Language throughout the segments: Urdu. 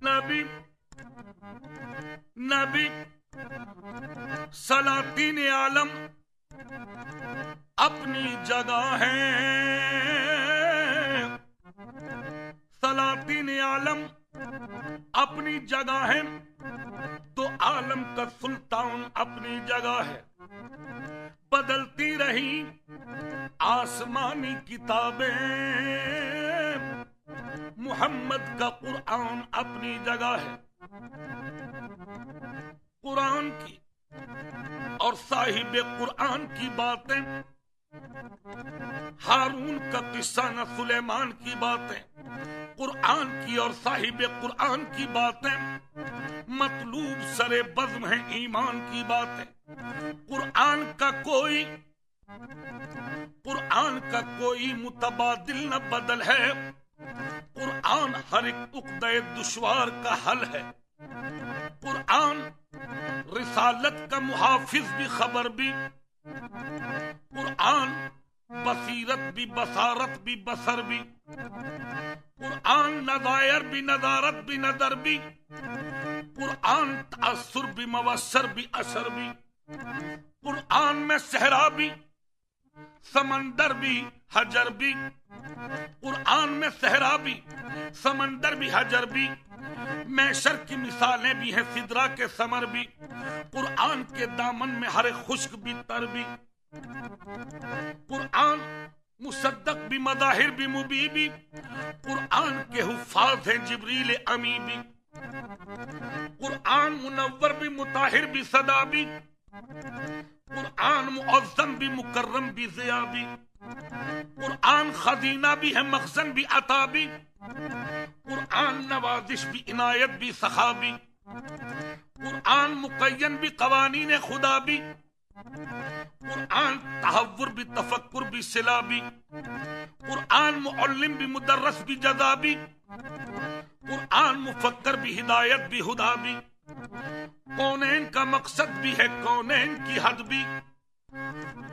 نبی نبی سلاطین عالم اپنی جگہ ہے، سلاطین عالم اپنی جگہ ہے، تو عالم کا سلطان اپنی جگہ ہے۔ بدلتی رہی آسمانی کتابیں، محمد کا قرآن اپنی جگہ ہے۔ قرآن کی اور صاحب قرآن کی باتیں، ہارون کا قصہ نہ سلیمان کی باتیں، قرآن کی اور صاحب قرآن کی باتیں مطلوب سرے بزم ہیں ایمان کی باتیں۔ قرآن کا کوئی متبادل نہ بدل ہے، قرآن ہر ایک عقدہ دشوار کا حل ہے۔ قرآن رسالت کا محافظ بھی خبر بھی، قرآن بصیرت بھی بصارت بھی بصر بھی، قرآن نظائر بھی نظارت بھی نظر بھی، قرآن تأثر بھی موثر بھی اثر بھی۔ قرآن میں صحرا بھی سمندر بھی حجر بھی، قرآن میں صحرا بھی سمندر بھی حجر بھی، میشر کی مثالیں بھی ہیں سدرا کے ثمر بھی، قرآن کے دامن میں ہر خشک بھی تر بھی۔ قرآن مصدق بھی مظاہر بھی مبی بھی، قرآن کے حفاظ ہیں جبریل امی بھی، قرآن منور بھی مطہر بھی صدا بھی، قرآن معظم بھی مکرم بھی ضیاء بھی، قرآن خزینہ بھی ہے مخزن بھی عطا بھی، قرآن نوازش بھی عنایت بھی سخا بھی، قرآن مقین بھی قوانین خدا بھی، قرآن تحور بھی تفکر بھی صلا بھی، قرآن معلم بھی مدرس بھی جزا بھی، قرآن مفکر بھی ہدایت بھی ہدا بھی، کونین کا مقصد بھی ہے کونین کی حد بھی،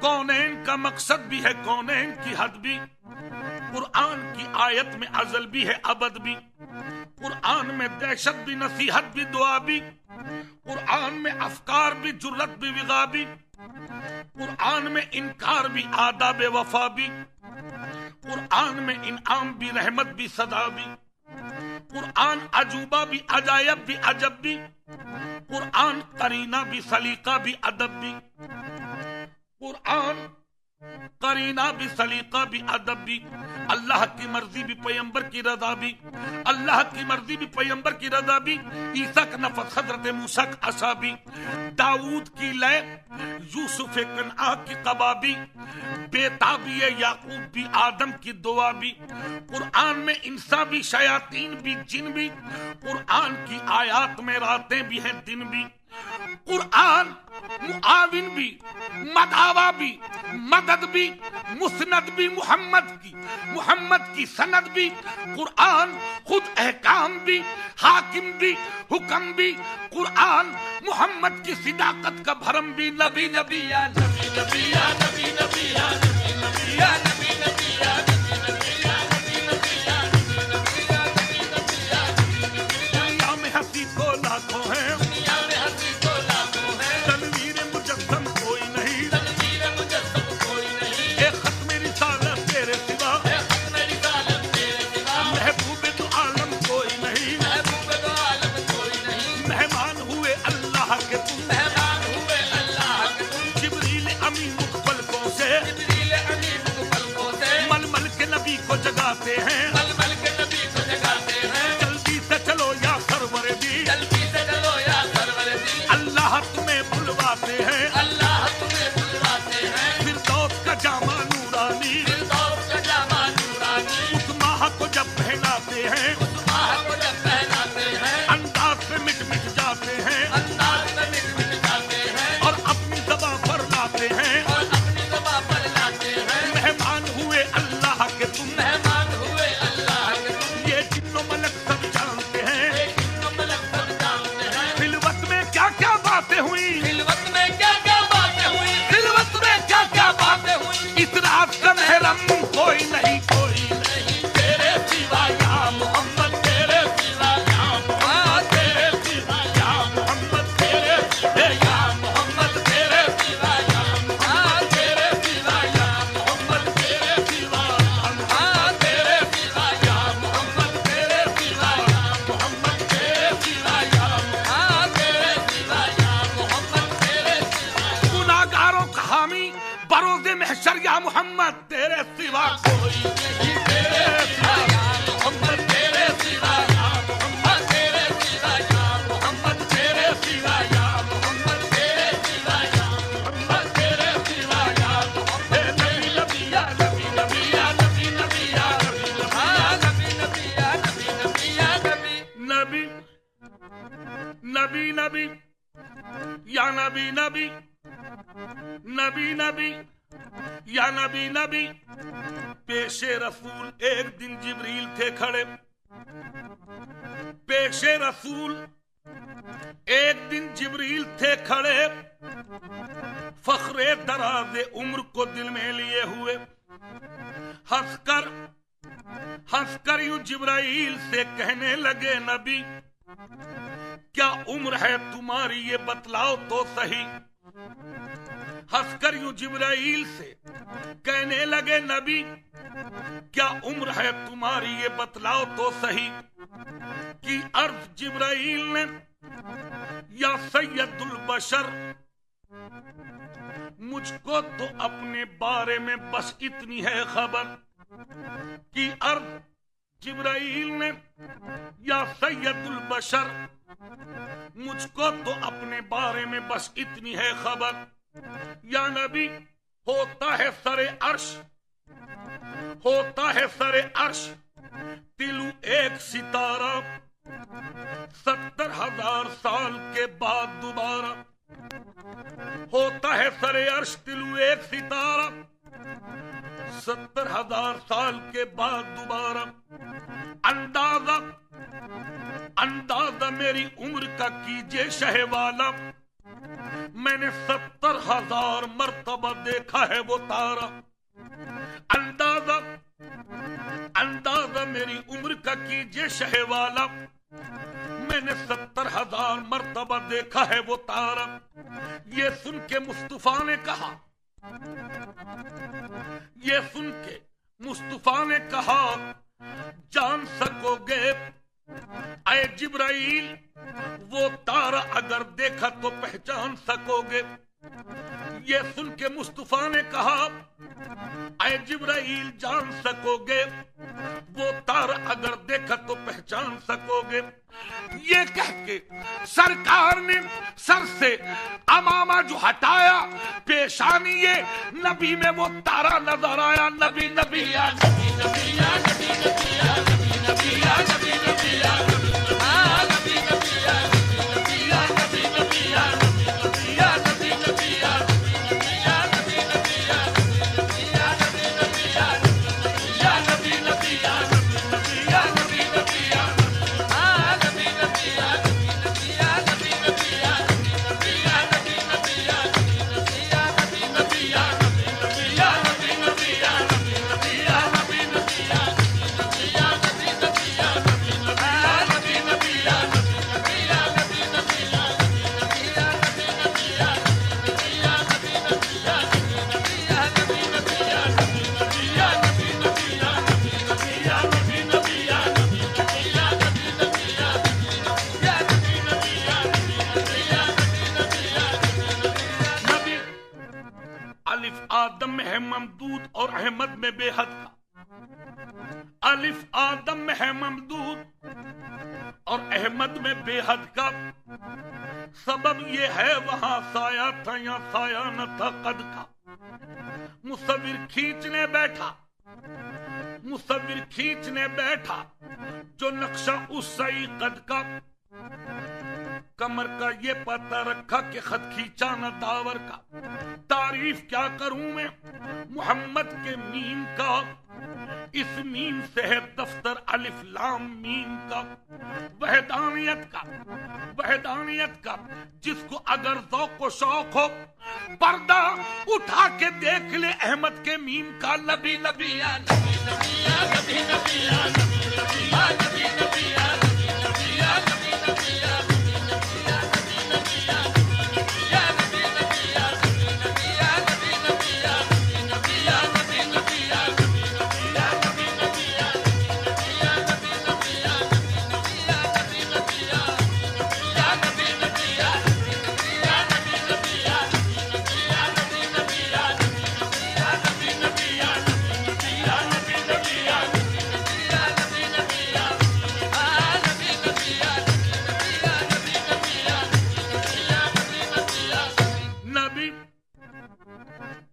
کونین کا مقصد بھی ہے کونین کی حد بھی، قرآن کی آیت میں ازل بھی ہے ابد بھی، قرآن میں دہشت بھی نصیحت بھی دعا بھی، قرآن میں افکار بھی جرت بھی وغا بھی، قرآن میں انکار بھی آداب وفا بھی، قرآن میں انعام بھی رحمت بھی صدا بھی، قرآن عجوبہ بھی عجائب بھی عجب بھی، قرآن قرینہ بھی سلیقہ بھی ادب بھی، قرآن قرینہ بھی سلیقہ بھی ادب بھی، اللہ کی مرضی بھی پیمبر کی رضا بھی، اللہ کی مرضی بھی پیمبر کی رضا بھی، عیسیٰ کا نفس حضرت موسیٰ کا عصا بھی، داؤد کی لے یوسف کنعان کی قبا بھی، بیتابی یعقوب بھی آدم کی دعا بھی، قرآن میں انسان بھی شیاطین بھی جن بھی، قرآن کی آیات میں راتیں بھی ہیں دن بھی، قرآن معاون بھی مدعوا بھی مدد بھی مسند بھی محمد کی سند بھی، قرآن خود احکام بھی حاکم بھی حکم بھی، قرآن محمد کی صداقت کا بھرم بھی، نبی نبی یا نبی نبی یا نبی نبی یا نبی نبی یا نبی نبی یا نبی نبی یا نبی نبی یا نبی نبی یا نبی نبی یا نبی نبی، دنیا میں ہنسی تو لاکھوں ہیں، جگاتے ہیں ململ کے نبی کو جگاتے ہیں، جلدی سے چلو یا سرور دی، جلدی سے چلو یا سرور دی، اللہ تمہیں بلواتے ہیں، اللہ تمہیں بلواتے ہیں، فردوس کا جامع نورانی، فردوس کا جامع نورانی، اس ماہ کو جب پہناتے ہیں، اس ماہ کو جب پہناتے ہیں، انداز سے مٹ مٹ جاتے ہیں، انداز سے مٹ مٹ جاتے ہیں، اور اپنی زباں پر لاتے ہیں، اور اپنی زباں پر لاتے ہیں، مہمان ہوئے اللہ کے تم، مہمان ہوئے اللہ نبی یا نبی نبی نبی نبی یا نبی نبی پیش رسول ایک دن جبریل تھے کھڑے، پیش رسول ایک دن جبریل تھے کھڑے، فخر دراز عمر کو دل میں لیے ہوئے، ہنس کر یوں جبرائیل سے کہنے لگے نبی کیا عمر ہے تمہاری یہ بتلاؤ تو صحیح، ہنس کر یوں جبرائیل سے کہنے لگے نبی کیا عمر ہے تمہاری یہ بتلاؤ تو صحیح، کی عرض جبرائیل نے یا سید البشر مجھ کو تو اپنے بارے میں بس اتنی ہے خبر، کی عرض جبرائیل نے یا سید البشر مجھ کو تو اپنے بارے میں بس اتنی ہے خبر، یا نبی ہوتا ہے سر عرش، ہوتا ہے سر عرش تلو ایک ستارہ 70,000 سال کے بعد دوبارہ، ہوتا ہے سر عرش تلو ایک ستارہ 70,000 سال کے بعد دوبارہ، اندازہ میری عمر کا کیجئے شہ والا، میں نے 70,000 مرتبہ دیکھا ہے وہ تارا، اندازہ میری عمر کا کیجئے شہ والا، میں نے 70,000 مرتبہ دیکھا ہے وہ تارا، یہ سن کے مصطفیٰ نے کہا، یہ سن کے مصطفیٰ نے کہا جان سکو گے اے جبرائیل وہ تارا اگر دیکھا تو پہچان سکو گے، یہ سن کے مصطفیٰ نے کہا اے جبرائیل جان سکو گے وہ تارا اگر دیکھا تو پہچان سکو گے، یہ کہہ کے سرکار نے سر سے امامہ جو ہٹایا پیشانی یہ نبی میں وہ تارا نظر آیا، نبی نبی یا نبی نبی یا نبی نبی یا نبی نبی یا نبی نبی یا نبی نبی یا نبی یا نبی نبی یا نبی یا نبی نبی یا نبی یا نبی نبی یا نبی یا نبی نبی یا نبی نبی یا نبی یا نبی نبی یا آدم میں ہے ممدود اور احمد میں بے حد کا، الف آدم میں ہے ممدود اور احمد میں بے حد کا، سبب یہ ہے وہاں سایہ تھا یا سایہ نہ تھا قد کا، مصور کھینچنے بیٹھا جو نقشہ اس سعی قد کا، کمر کا یہ پتہ رکھا کہ خط کھینچا نہ داور کا، تعریف کیا کروں میں محمد کے میم کا، اس میم سے ہے دفتر الف لام میم کا، وحدانیت کا جس کو اگر ذوق و شوق ہو پردہ اٹھا کے دیکھ لے احمد کے میم کا، نبی نبی یا نبی نبی یا نبی نبی یا نبی نبی یا نبی نبی یا نبی نبی یا نبی نبی یا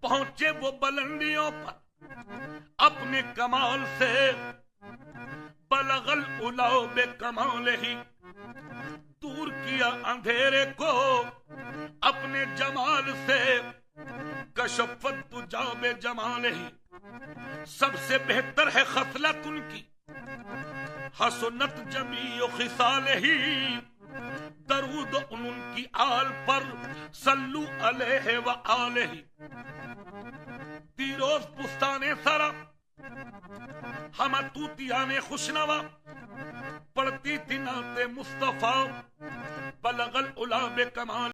پہنچے وہ بلندیوں پر اپنے کمال سے، بلغ العلا بکمالہ، دور کیا اندھیرے کو اپنے جمال سے، کشفت تجا بے جمال ہی، سب سے بہتر ہے خصلت ان کی، حسنت جمیع خصال ہی، درود ان کی آل پر، صلو علیہ وآلہ۔ پیروز پستانے سرا ہم توتیانے خوشنوا، پڑھتی تھی نعت مصطفیٰ، بلغ العلا بکمال